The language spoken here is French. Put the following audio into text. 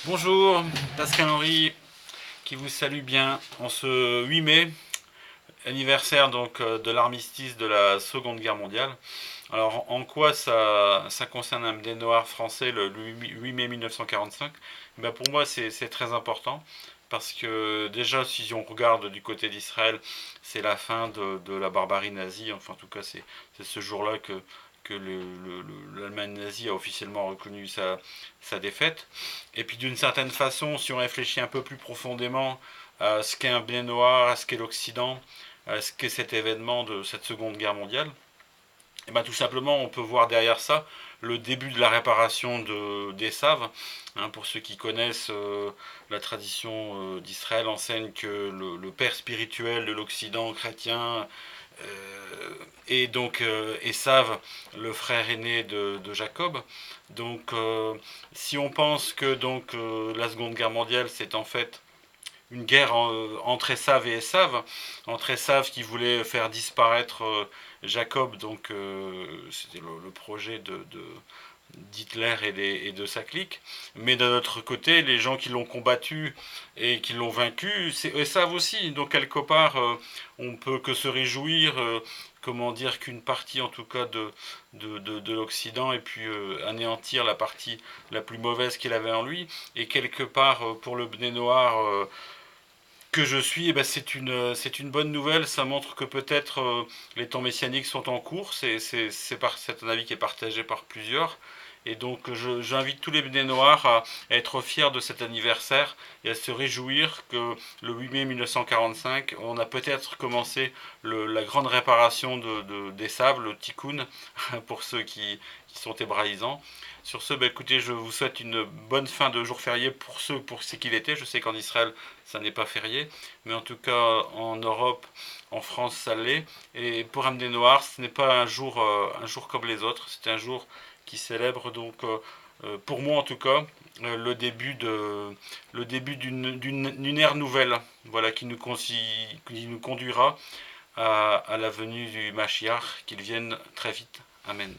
Bonjour, Pascal Henry qui vous salue bien en ce 8 mai, anniversaire donc de l'armistice de la Seconde Guerre mondiale. Alors en quoi ça concerne un des Noirs français le 8 mai 1945? Ben pour moi c'est très important parce que déjà si on regarde du côté d'Israël, c'est la fin de la barbarie nazie, enfin en tout cas c'est ce jour-là que l'Allemagne nazie a officiellement reconnu sa défaite. Et puis d'une certaine façon, si on réfléchit un peu plus profondément à ce qu'est un bien noir, à ce qu'est l'Occident, à ce qu'est cet événement de cette Seconde Guerre mondiale, et ben tout simplement on peut voir derrière ça le début de la réparation des Saves. Hein, pour ceux qui connaissent la tradition d'Israël enseigne que le père spirituel de l'Occident chrétien et donc Esav, le frère aîné de Jacob. Donc si on pense que donc la Seconde Guerre mondiale c'est en fait une guerre entre Esav et Esav, entre Esav qui voulait faire disparaître Jacob, donc c'était le projet d'Hitler et de sa clique. Mais d'un autre côté, les gens qui l'ont combattu et qui l'ont vaincu, c'est Esav aussi. Donc quelque part, on peut que se réjouir, comment dire, qu'une partie en tout cas de l'Occident ait pu anéantir la partie la plus mauvaise qu'il avait en lui. Et quelque part, pour le Bné Noir, que je suis, eh ben c'est une bonne nouvelle. Ça montre que peut-être les temps messianiques sont en cours. C'est un avis qui est partagé par plusieurs. Et donc j'invite tous les Béné Noirs à être fiers de cet anniversaire et à se réjouir que le 8 mai 1945, on a peut-être commencé la grande réparation des sables, le tikkun, pour ceux qui sont hébraïsants. Sur ce, bah, écoutez, je vous souhaite une bonne fin de jour férié pour ce qu'il était. Je sais qu'en Israël, ça n'est pas férié, mais en tout cas en Europe, en France, ça l'est. Et pour Amdé Noir, ce n'est pas un jour comme les autres. C'est un jour qui célèbre donc, pour moi en tout cas, le début d'une ère nouvelle, voilà, qui nous conduira à la venue du Mashiach, qu'il vienne très vite. Amen.